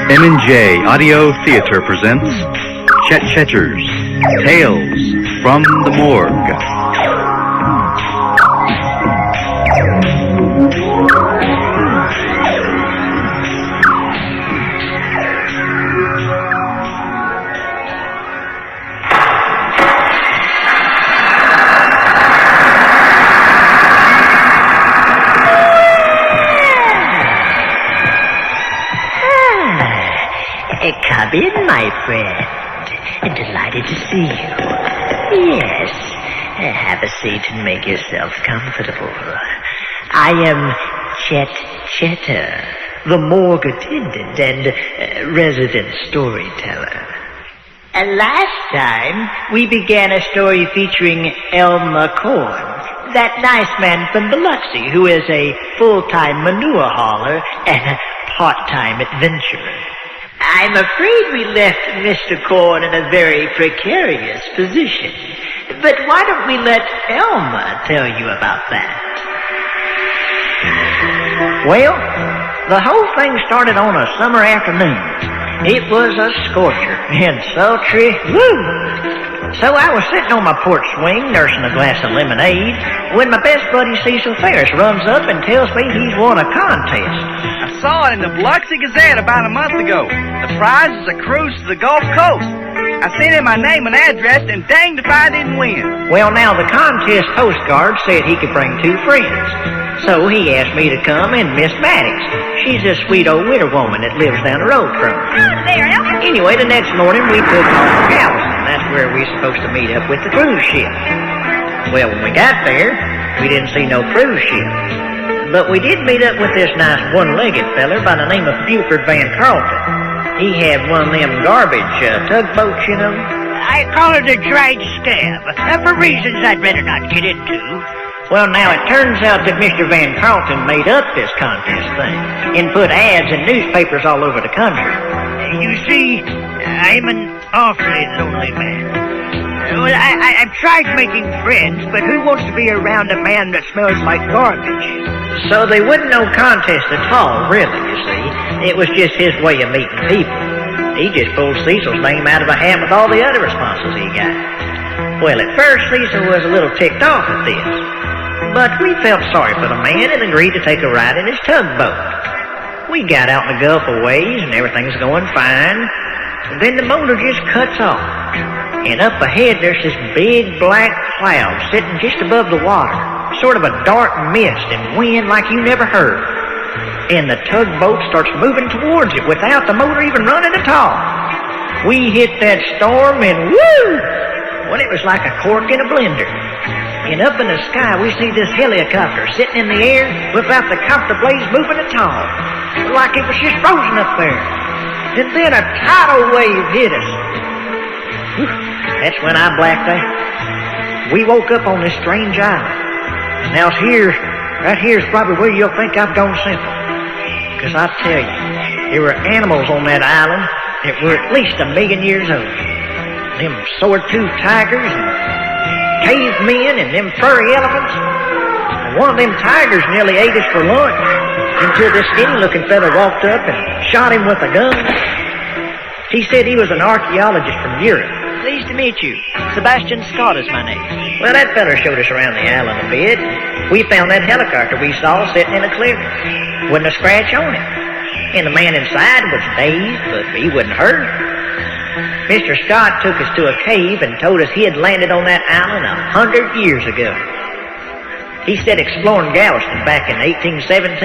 M&J Audio Theater presents Chetters, Tales from the Morgue. Come in, my friend. Delighted to see you. Yes, have a seat and make yourself comfortable. I am Chetter, the morgue attendant and resident storyteller. Last time, we began a story featuring Elmer Corn, that nice man from Biloxi who is a full-time manure hauler and a part-time adventurer. I'm afraid we left Mr. Corn in a very precarious position. But why don't we let Elmer tell you about that? Well, the whole thing started on a summer afternoon. It was a scorcher and sultry. Woo! So I was sitting on my porch swing nursing a glass of lemonade when my best buddy Cecil Ferris runs up and tells me he's won a contest. I saw it in the Biloxi Gazette about a month ago. The prize is a cruise to the Gulf Coast. I sent in my name and address, and danged if I didn't win. Well, now, the contest postcard said he could bring 2 friends. So he asked me to come and Miss Maddox. She's a sweet old widow woman that lives down the road from me. Anyway, the next morning we took off for Galveston. That's where we're supposed to meet up with the cruise ship. Well, when we got there, we didn't see no cruise ship. But we did meet up with this nice one-legged feller by the name of Buford Van Carlton. He had one of them garbage tugboats, you know. I call it a dried scab, for reasons I'd better not get into. Well, now, it turns out that Mr. Van Carlton made up this contest thing and put ads in newspapers all over the country. You see, I'm an awfully lonely man. Well, I've tried making friends, but who wants to be around a man that smells like garbage? So they wasn't no contest at all, really, you see. It was just his way of meeting people. He just pulled Cecil's name out of a hat with all the other responses he got. Well, at first, Cecil was a little ticked off at this. But we felt sorry for the man and agreed to take a ride in his tugboat. We got out in the Gulf a ways and everything's going fine. Then the motor just cuts off. And up ahead there's this big black cloud sitting just above the water. Sort of a dark mist and wind like you never heard. And the tugboat starts moving towards it without the motor even running at all. We hit that storm and woo! Well, it was like a cork in a blender. And up in the sky, we see this helicopter sitting in the air without the copter blades moving at all. Like it was just frozen up there. And then a tidal wave hit us. Whew, that's when I blacked out. We woke up on this strange island. And now right here is probably where you'll think I've gone simple. Because I tell you, there were animals on that island that were at least 1 million years old. Them sword-toothed tigers and cavemen and them furry elephants. And one of them tigers nearly ate us for lunch until this skinny-looking fella walked up and shot him with a gun. He said he was an archaeologist from Europe. Pleased to meet you. Sebastian Scott is my name. Well, that fella showed us around the island a bit. We found that helicopter we saw sitting in a clearing. Wasn't a scratch on it. And the man inside was dazed, but he wasn't hurt. Mr. Scott took us to a cave and told us he had landed on that island 100 years ago. He said exploring Galveston back in 1817,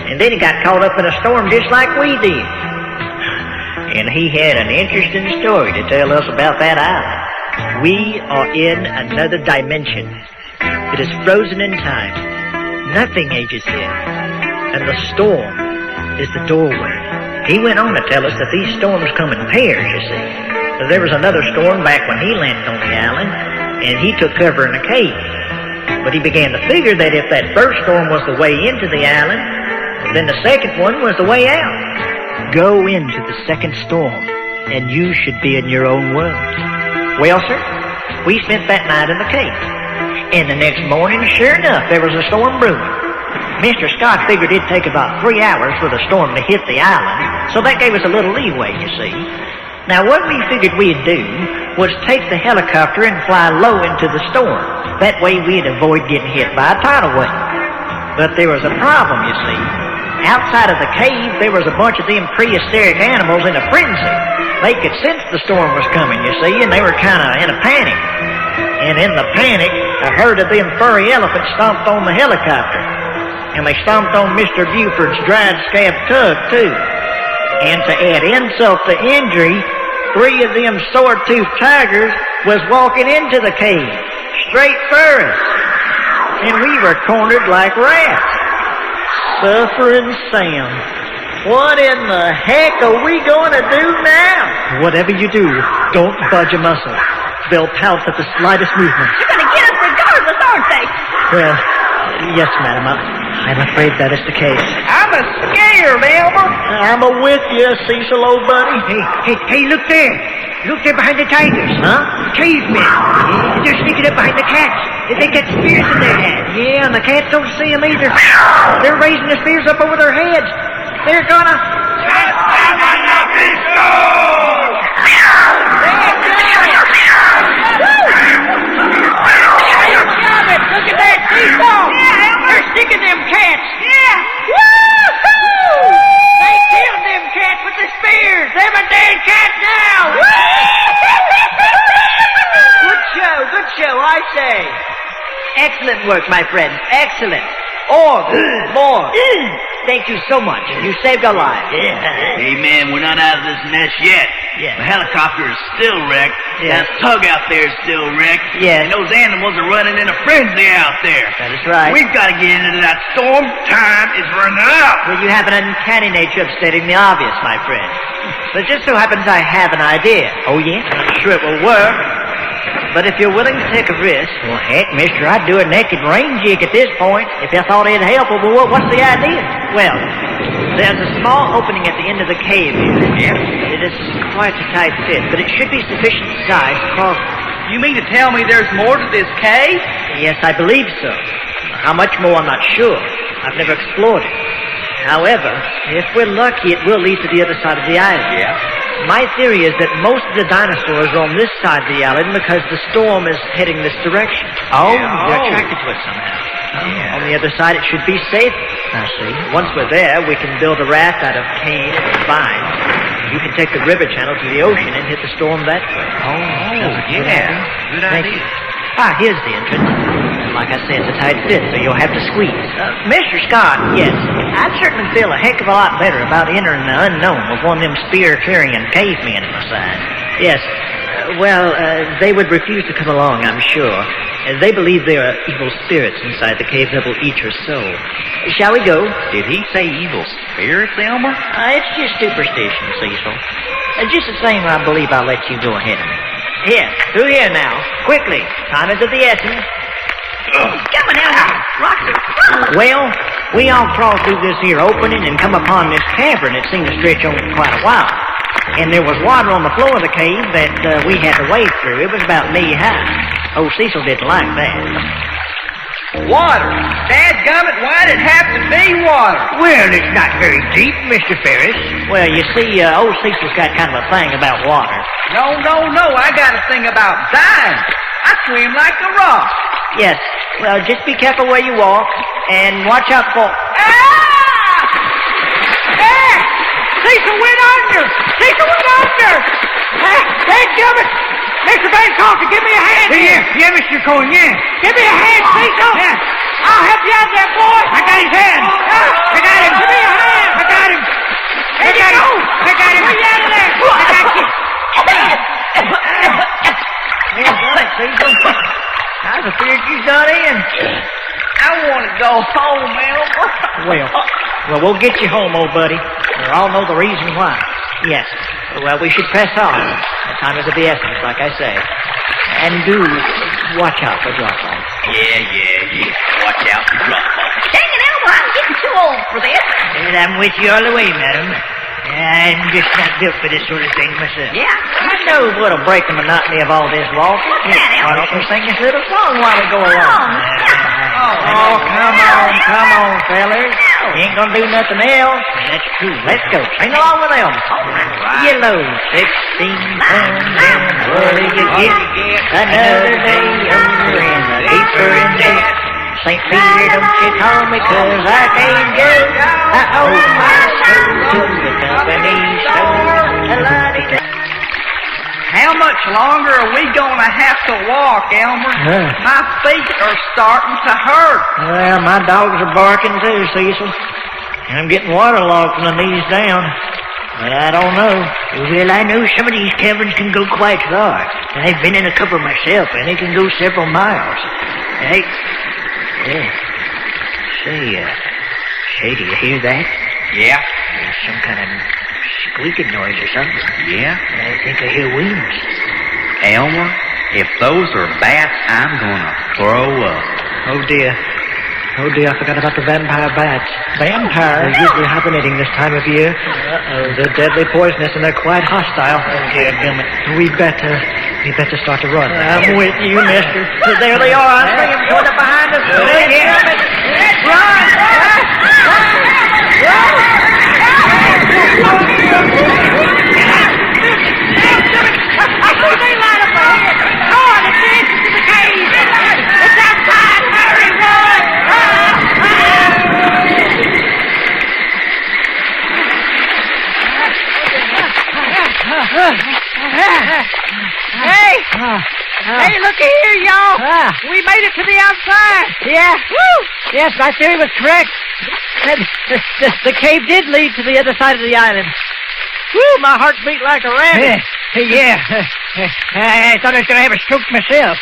and then he got caught up in a storm just like we did. And he had an interesting story to tell us about that island. We are in another dimension. It is frozen in time. Nothing ages here. And the storm is the doorway. He went on to tell us that these storms come in pairs, you see. There was another storm back when he landed on the island, and he took cover in a cave. But he began to figure that if that first storm was the way into the island, then the second one was the way out. Go into the second storm, and you should be in your own world. Well, sir, we spent that night in the cave. And the next morning, sure enough, there was a storm brewing. Mr. Scott figured it'd take about 3 hours for the storm to hit the island, so that gave us a little leeway, you see. Now, what we figured we'd do was take the helicopter and fly low into the storm. That way we'd avoid getting hit by a tidal wave. But there was a problem, you see. Outside of the cave, there was a bunch of them prehistoric animals in a frenzy. They could sense the storm was coming, you see, and they were kind of in a panic. And in the panic, a herd of them furry elephants stomped on the helicopter. And they stomped on Mr. Buford's dried scab tug, too. And to add insult to injury, 3 of them sword-toothed tigers was walking into the cave, straight for us. And we were cornered like rats. Suffering Sam. What in the heck are we going to do now? Whatever you do, don't budge a muscle. They'll pounce at the slightest movement. They're going to get us regardless, aren't they? Well, yes, madam. I'm afraid that is the case. I'm scared, Elmer. I'm with you, Cecil, old buddy. Hey, look there. Look there behind the tigers. Huh? Cavemen. They're sneaking up behind the cats. They got spears in their hands. Yeah, and the cats don't see them either. They're raising the spears up over their heads. They're gonna... Look at that, Cecil! They're sticking them cats! Yeah! Woo-hoo! They killed them cats with the spears! Them are dead cats now! Good show, I say. Excellent work, my friends, excellent. Morgue. Thank you so much. You saved our lives. Hey, man, we're not out of this mess yet. Yeah. The helicopter is still wrecked. Yeah. That tug out there is still wrecked. Yes. And those animals are running in a frenzy out there. That is right. We've got to get into that storm. Time is running out. Well, you have an uncanny nature of stating the obvious, my friend. But it just so happens I have an idea. Oh, yeah? I'm sure it will work. But if you're willing to take a risk, well, heck, mister, I'd do a naked rain jig at this point if I thought it'd help. Well, what's the idea? Well, there's a small opening at the end of the cave here. Yeah. It is quite a tight fit, but it should be sufficient size to cross. You mean to tell me there's more to this cave? Yes, I believe so. How much more, I'm not sure. I've never explored it. However, if we're lucky, it will lead to the other side of the island. Yeah. My theory is that most of the dinosaurs are on this side of the island because the storm is heading this direction. Oh. They're attracted to it somehow. Yeah. On the other side, it should be safe. I see. Once we're there, we can build a raft out of cane and vines. You can take the river channel to the ocean and hit the storm that way. Yeah. Good Thank idea. you. Here's the entrance. Like I said, it's a tight fit, so you'll have to squeeze. Mr. Scott, yes, I'd certainly feel a heck of a lot better about entering the unknown with one of them spear-carrying cavemen at my side. Yes, they would refuse to come along, I'm sure. They believe there are evil spirits inside the cave that will eat your soul. Shall we go? Did he say evil spirits, Elmer? It's just superstition, Cecil. Just the same, I believe I'll let you go ahead of me. Here, through here now. Quickly. Time is of the essence. Come on now. Well, we all crawled through this here opening and come upon this cavern that seemed to stretch on for quite a while. And there was water on the floor of the cave that we had to wade through. It was about knee-high. Oh, Cecil didn't like that. Water. Dadgummit, why'd it have to be water? Well, it's not very deep, Mr. Ferris. Well, you see, old Cecil's got kind of a thing about water. No, I got a thing about dying. I swim like a rock. Yes. Well, just be careful where you walk and watch out for... Ah! Cecil went under! Dadgummit! Mr. Bangkok, give me a hand here! Yeah, Mr. Cohen, yeah. Give me a hand, Cecil! Yeah. I'll help you out there, boy! I got his hand! I got him! Give me a hand! I got him! I got him! Get you out of there! I got you! Cecil. I was afraid you got in. I want to go home, Elmer. Well, we'll get you home, old buddy. We all know the reason why. Yes. Well, we should press on. The time is of the essence, like I say. And do watch out for drop-off. Yeah. Watch out for drop-off. Dang it, Elmer, I'm getting too old for this. And I'm with you all the way, madam. I'm just not built for this sort of thing myself. Yeah. I know what'll break the monotony of all this walk. What's that, Elmer? Why don't we sing this little song while we go along? Oh, come on, fellas. You ain't gonna do nothing else. That's true. Let's go. Sing along with them. Yellow 16 tons, and what do you get? Another day over in the deeper in debt. St. Peter, don't you call me 'cause I can't go. I owe my soul to the company store. How much longer are we gonna have to walk, Elmer? My feet are starting to hurt. Well, my dogs are barking too, Cecil. I'm getting waterlogged from the knees down. But I don't know. Well, I know some of these caverns can go quite far. I've been in a couple myself, and they can go several miles. Hey, say, do you hear that? Yeah. There's some kind of squeaking noise or something. Yeah? I think I hear wings. Elmer, if those are bats, I'm gonna throw up. Oh dear, I forgot about the vampire bats. Vampires? They're usually hibernating this time of year. They're deadly poisonous and they're quite hostile. Oh dear, Gilman. We better start to run. I'm with you, mister. There they are. I see them coming up behind us. Run! Daylight up ahead! Come on, it's the entrance to the cave! It's outside! Hurry, run! Hey, looky here, y'all! We made it to the outside! Yeah! Woo! Yes, my theory was correct. The cave did lead to the other side of the island. Woo, my heart beat like a rabbit. Yeah. I thought I was going to have a stroke myself.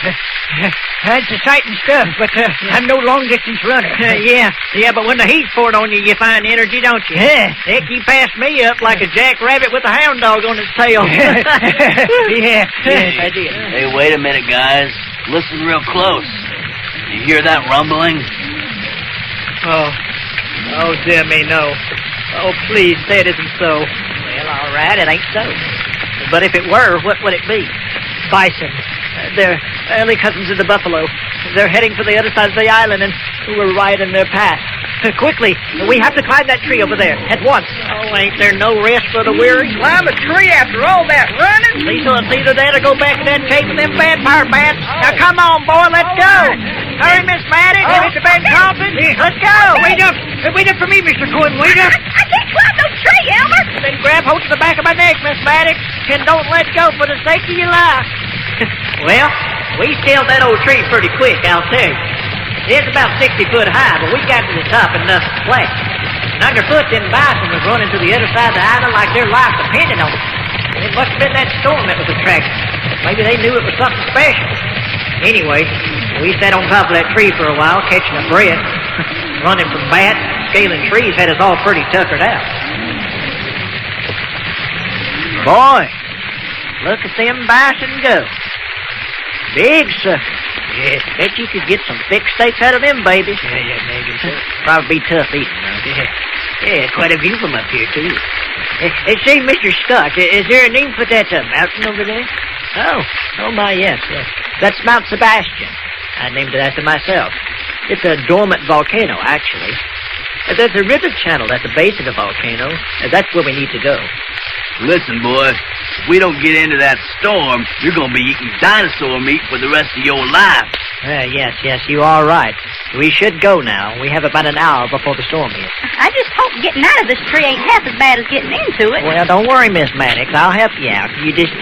That's exciting stuff, but I'm no long-distance runner. Yeah, but when the heat's poured on you, you find energy, don't you? Heck, you passed me up like a jackrabbit with a hound dog on its tail. Yes, I did. Hey, wait a minute, guys. Listen real close. You hear that rumbling? Oh, dear me, no. Oh, please, say it isn't so. Well, all right, it ain't so. But if it were, what would it be? Bison. They're early cousins of the buffalo. They're heading for the other side of the island, and we're right in their path. Quickly, we have to climb that tree over there, at once. Oh, ain't there no rest for the weary? Climb a tree after all that running? Cecil, it's either there to go back to that cave with them vampire bats. Now, come on, boy, let's go. Hurry, Miss Maddox, Mr. Van Compton. Let's go. Wait up for me, Mr. Cohen, wait up. I can't climb no tree, Elmer. Then grab hold to the back of my neck, Miss Maddox, and don't let go for the sake of your life. Well, we scaled that old tree pretty quick, I'll tell you. It's about 60 foot high, but we got to the top and nothing flat. And underfoot, them bison was running to the other side of the island like their life depended on it. It must have been that storm that was attracting. Maybe they knew it was something special. Anyway, we sat on top of that tree for a while, catching a breath. Running from bats, scaling trees had us all pretty tuckered out. Boy, look at them bison go. Big suckers. Yes, bet you could get some thick steaks out of them, baby. Yeah, maybe so. Probably be tough eating, though. Yeah, quite a view from up here, too. Say, Mr. Scott, is there a name for that mountain over there? Oh my, yes. That's Mount Sebastian. I named it after myself. It's a dormant volcano, actually. There's a river channel at the base of the volcano, and that's where we need to go. Listen, boy, if we don't get into that storm, you're going to be eating dinosaur meat for the rest of your life. Yes, you are right. We should go now. We have about an hour before the storm hits. I just hope getting out of this tree ain't half as bad as getting into it. Well, don't worry, Miss Maddox. I'll help you out. You just,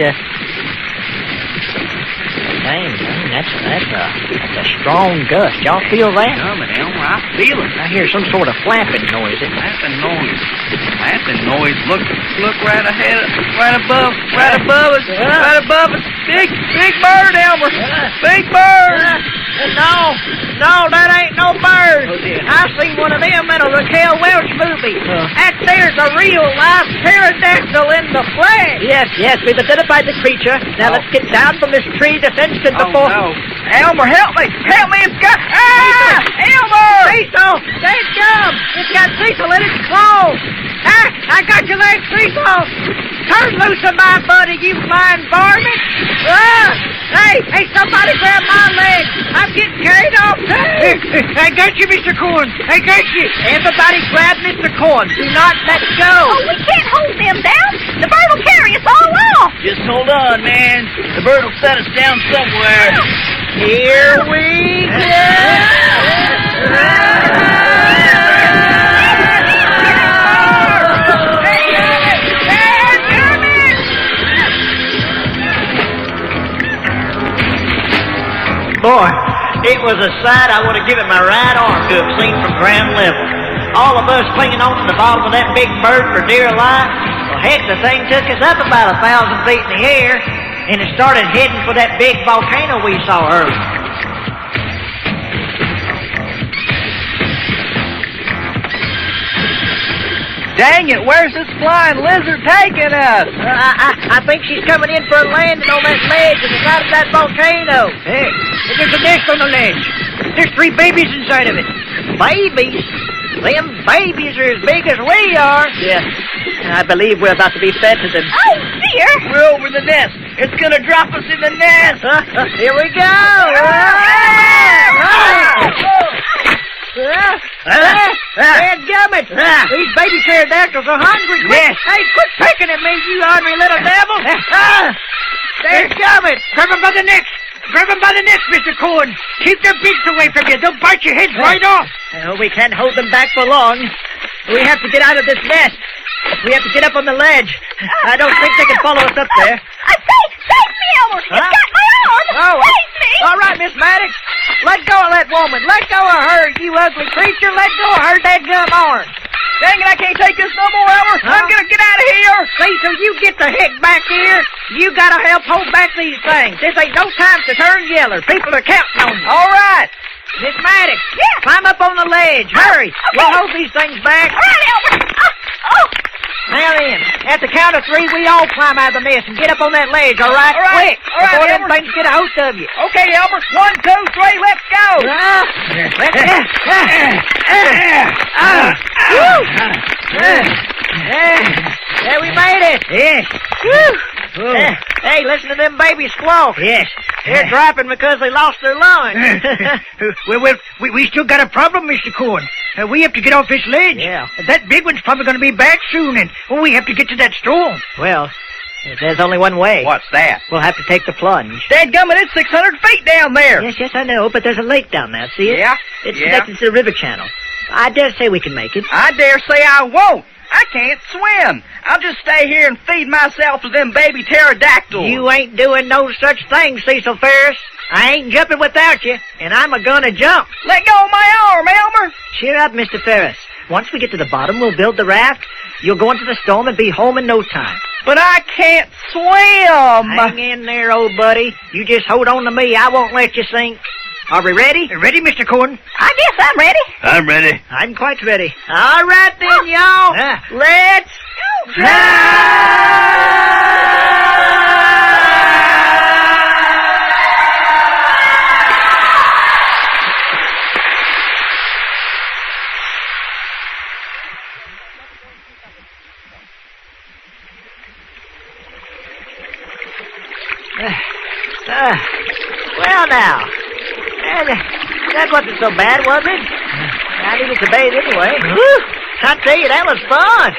Dang, that's a strong gust. Y'all feel that? Coming, Elmer, I feel it. I hear some sort of flapping noise. Flapping noise. Look right ahead, right above us. Big bird, Elmer. Big bird. No, that ain't no bird. Oh, dear. I seen one of them in a Raquel Welch movie. That there's a real live pterodactyl in the flesh. Yes, we've identified the creature. Now let's get down from this tree that's instant before... Oh, no. Elmer, help me, it's got... Ah! Elmer! Cecil! Let's go! It's got Cecil in its claws! I got your leg, Cecil! Turn loose of my buddy, you flying varmint! Hey, somebody grab my leg! I'm getting carried off too! I got you, Mr. Corn. I got you. Everybody grab Mr. Corn. Do not let go. Oh, we can't hold them down. The bird will carry us all off. Just hold on, man. The bird will set us down somewhere. Here we Boy, it was a sight I would have given my right arm to have seen from ground level. All of us clinging on to the bottom of that big bird for dear life. Well, heck, the thing took us up about 1,000 feet in the air, and it started heading for that big volcano we saw earlier. Dang it, where's this flying lizard taking us? I think she's coming in for a landing on that ledge at the side of that volcano. Hey, there's a nest on the ledge. There's 3 babies inside of it. Babies? Them babies are as big as we are. Yeah, I believe we're about to be fed to them. Oh, dear. We're over the nest. It's gonna drop us in the nest. Here we go. Dadgummit! These baby pterodactyls are hungry. Yes. Hey, quit pecking at me, you ornery little devil. Dadgummit! Grab them by the necks. Grab them by the necks, Mr. Corn. Keep their beaks away from you. They'll bite your heads right off. We can't hold them back for long. We have to get out of this nest. We have to get up on the ledge. I don't think they can follow us up there. Save me, Elmer. It's got my arm. Save me. All right, Miss Maddox. Let go of that woman. Let go of her, you ugly creature. Let go of her dadgum arm. Dang it, I can't take this no more, Elmer. I'm gonna get out of here. Cecil, you get the heck back here. You gotta help hold back these things. This ain't no time to turn yeller. People are counting on you. All right. Miss Maddox, Yeah. climb up on the ledge. Hurry. Okay. We'll hold these things back. All right, Elmer. Oh. Now then, at the count of 3, we all climb out of the nest and get up on that ledge, all right? All right. Quick, All right, before them Elmer. things get a hold of you. Okay, Elmer. 1, 2, 3, let's go. There, we made it. Yes. Hey, listen to them babies squawk. Yes. They're dropping because they lost their lungs. we still got a problem, Mr. Corn. We have to get off this ledge. Yeah. That big one's probably going to be back soon, and we have to get to that storm. Well, there's only one way. What's that? We'll have to take the plunge. Dadgummit, it's 600 feet down there. Yes, I know, but there's a lake down there, see it? Yeah? It's Yeah. connected to the river channel. I dare say we can make it. I dare say I won't. I can't swim. I'll just stay here and feed myself to them baby pterodactyls. You ain't doing no such thing, Cecil Ferris. I ain't jumping without you, and I'm a-gonna jump. Let go of my arm, Elmer. Cheer up, Mr. Ferris. Once we get to the bottom, we'll build the raft. You'll go into the storm and be home in no time. But I can't swim. Hang in there, old buddy. You just hold on to me. I won't let you sink. Are we ready? Ready, Mr. Corn? I guess I'm ready. I'm ready. I'm quite ready. All right then, y'all. Let's well now, that wasn't so bad, was it? I needed to bathe anyway. Whew, I tell you, that was fun.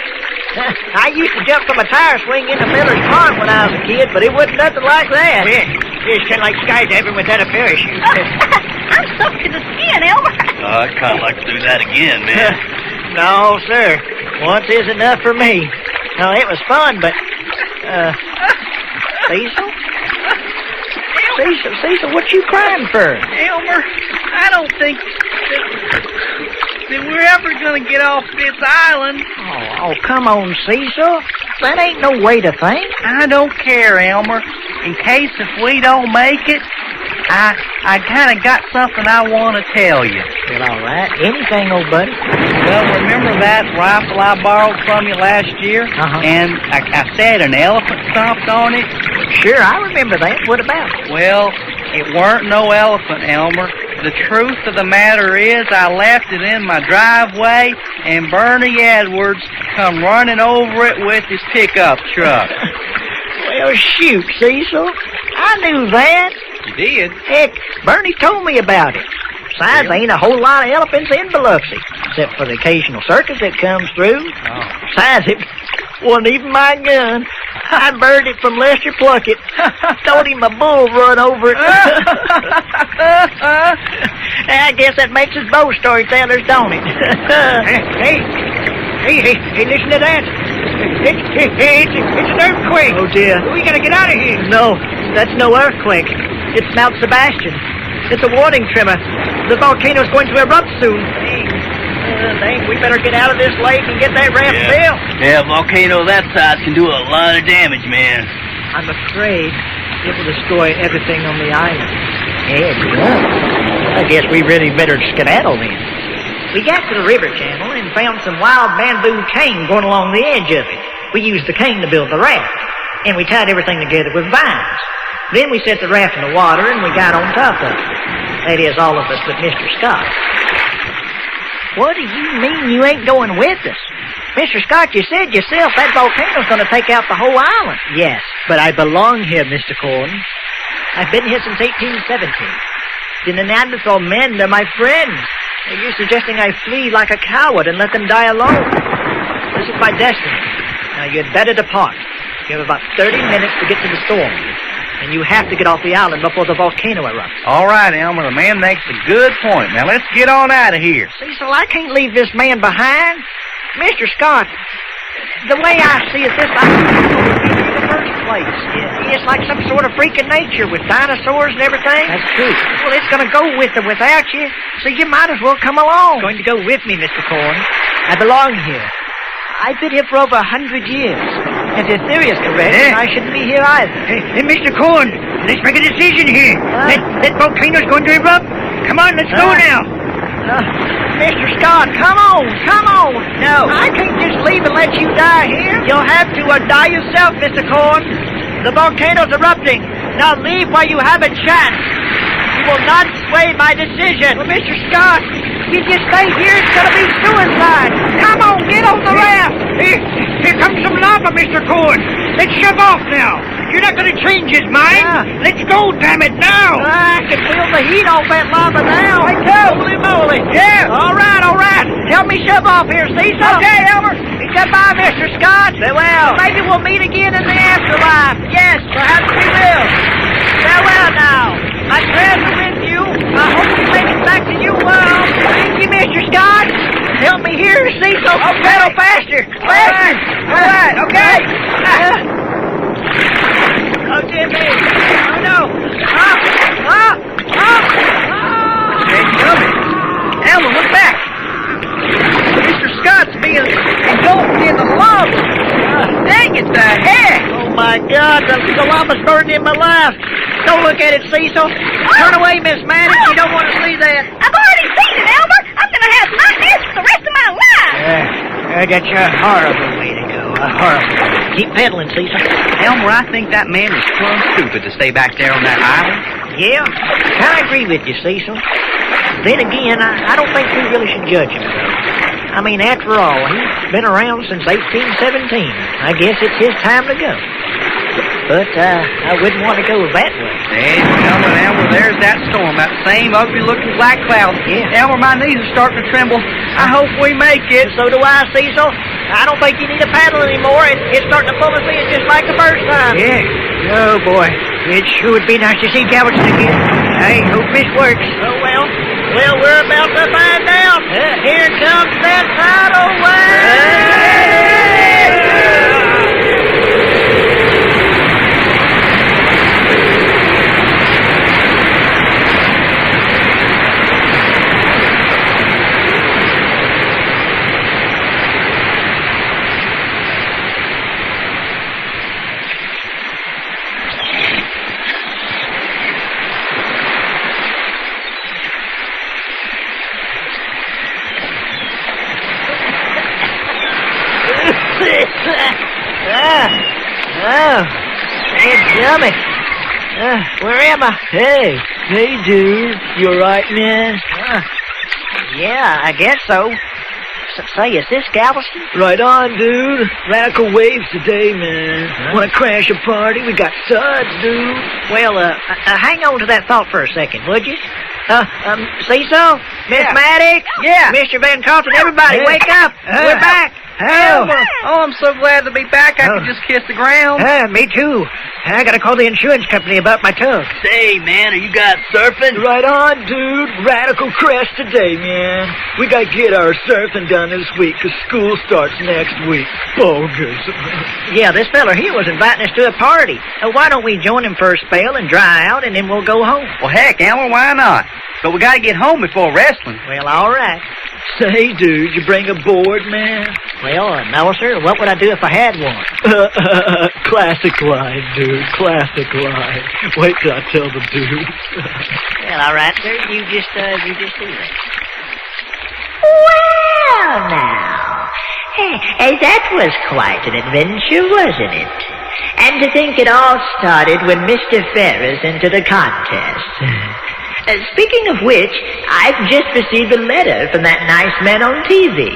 I used to jump from a tire swing into Miller's Pond when I was a kid, but it wasn't nothing like that. It's kind of like skydiving without a parachute. I'm soaked to the skin, Elmer. I'd kind of like to do that again, man. No, sir. Once is enough for me. No, it was fun, but, Cecil? Cecil, what you crying for? Elmer, I don't think that we're ever going to get off this island. Oh, come on, Cecil. That ain't no way to think. I don't care, Elmer. In case if we don't make it, I kind of got something I want to tell you. Well, all right. Anything, old buddy. Well, remember that rifle I borrowed from you last year? Uh-huh. And I said an elephant stomped on it? Sure, I remember that. What about it? Well, it weren't no elephant, Elmer. The truth of the matter is I left it in my driveway, and Bernie Edwards come running over it with his pickup truck. Well, shoot, Cecil. I knew that. You did? Heck, Bernie told me about it. Besides, there ain't a whole lot of elephants in Biloxi, except for the occasional circus that comes through. Besides, it wasn't even my gun. I burned it from Lester Pluckett. Told him a bull run over it. I guess that makes us both storytellers, don't it? Hey, listen to that. It's an earthquake. Oh, dear. We gotta get out of here. No, that's no earthquake. It's Mount Sebastian. It's a warning tremor. The volcano's going to erupt soon. Dang, we better get out of this lake and get that raft built. Yeah, a volcano that size can do a lot of damage, man. I'm afraid it will destroy everything on the island. Yeah, it does. I guess we really better skedaddle then. We got to the river channel and found some wild bamboo cane going along the edge of it. We used the cane to build the raft, and we tied everything together with vines. Then we set the raft in the water and we got on top of it. That is, all of us but Mr. Scott. What do you mean you ain't going with us? Mr. Scott, you said yourself that volcano's going to take out the whole island. Yes, but I belong here, Mr. Corn. I've been here since 1817. The Neanderthal men, they're my friends. Are you suggesting I flee like a coward and let them die alone? This is my destiny. Now, you'd better depart. You have about 30 minutes to get to the storm. And you have to get off the island before the volcano erupts. All right, Elmer, the man makes a good point. Now, let's get on out of here. Cecil, I can't leave this man behind. Mr. Scott, the way I see it, this island is in the first place. It's like some sort of freak of nature with dinosaurs and everything. That's true. Well, it's going to go with or without you, so you might as well come along. It's going to go with me, Mr. Corn. I belong here. I've been here for over 100 years. If your theory is correct, then I shouldn't be here either. Hey, Mr. Corn, let's make a decision here. That volcano's going to erupt. Come on, let's go now. Mr. Scott, come on. No. I can't just leave and let you die here. You'll have to or die yourself, Mr. Corn. The volcano's erupting. Now leave while you have a chance. You will not sway my decision. Well, Mr. Scott, if you stay here, it's going to be suicide. Come on, get on the raft. Here comes some lava, Mr. Corn. Let's shove off now. You're not going to change his mind. Yeah. Let's go, damn it, now. I can feel the heat off that lava now. Holy moly. Yeah. All right. Help me shove off here, Cecil. Okay, Elmer. Goodbye, Mr. Scott. Farewell. Maybe we'll meet again in the afterlife. Yes, perhaps we will. Farewell now. My prayers are with you. I hope you make it back to your world. Thank you, Mr. Scott. Help me here, Cecil. Okay. Pedal faster. All right, okay. Oh, dear me. Oh, no. It's coming. Elmer, look back. Mr. Scott's being engulfed in the lava. Dang it, the heck. Oh, my God. The lava's burning in my life. Don't look at it, Cecil. Turn away, Miss Maddox. You don't want to see that. I've already seen it, Elmer. I'm going to have nightmares for the rest of my life. That's a horrible way to go. Horrible. Keep pedaling, Cecil. Elmer, I think that man was plumb stupid to stay back there on that island. Yeah, I agree with you, Cecil. Then again, I don't think we really should judge him, though. I mean, after all, he's been around since 1817. I guess it's his time to go. But I wouldn't want to go that way. Hey, Elmer, there's that storm, that same ugly-looking black cloud. Yeah. Elmer, my knees are starting to tremble. I hope we make it. So do I, Cecil. I don't think you need a paddle anymore. It's starting to pull us in just like the first time. Yeah. Oh, boy. It sure would be nice to see Galveston again. I hope this works. Oh, well, we're about to find out. Here comes that tidal wave. Dummy. Where am I? Hey, dude. You alright, man? Yeah, I guess so. Say, is this Galveston? Right on, dude. Radical waves today, man. Want to crash a party? We got suds, dude. Well, hang on to that thought for a second, would you? Cecil? Miss Maddox? Yeah. Mr. Van Carlton, everybody, Hey. wake up. We're back. Elmer! Oh, I'm so glad to be back. I could just kiss the ground. Me too. I gotta call the insurance company about my tug. Say, man, are you guys surfing? Right on, dude. Radical crash today, man. We got to get our surfing done this week 'cause school starts next week. Bogus. Yeah, this fella here was inviting us to a party. Why don't we join him for a spell and dry out, and then we'll go home? Well, heck, Elmer, why not? But we gotta get home before wrestling. Well, all right. Say, dude, you bring a board, man? Well, no, sir. What would I do if I had one? Classic line, dude. Classic line. Wait till I tell the dudes. Well, all right, sir. You just do that. Well, now. That was quite an adventure, wasn't it? And to think it all started when Mr. Ferris entered a contest. Speaking of which, I've just received a letter from that nice man on TV.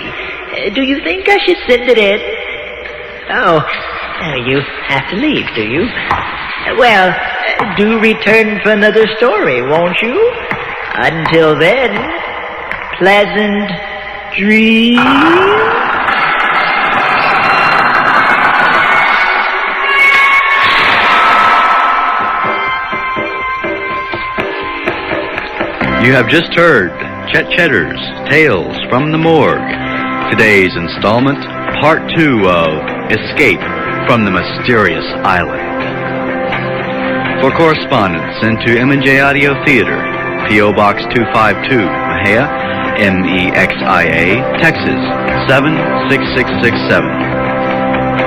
Do you think I should send it in? Oh, you have to leave, do you? Well, do return for another story, won't you? Until then, pleasant dreams. You have just heard Chetters, Tales from the Morgue. Today's installment, Part 2 of Escape from the Mysterious Island. For correspondence, send to M&J Audio Theater, P.O. Box 252, Mexia, MEXIA, Texas 76667.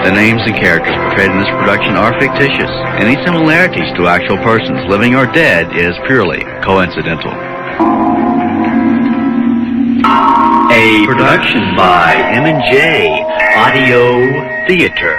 The names and characters portrayed in this production are fictitious. Any similarities to actual persons, living or dead, is purely coincidental. A production by M&J Audio Theater.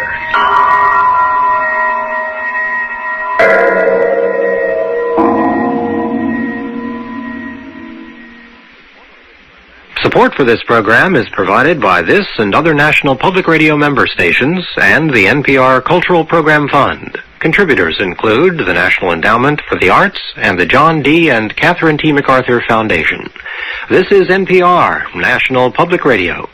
Support for this program is provided by this and other National Public Radio member stations and the NPR Cultural Program Fund. Contributors include the National Endowment for the Arts and the John D. and Catherine T. MacArthur Foundation. This is NPR, National Public Radio.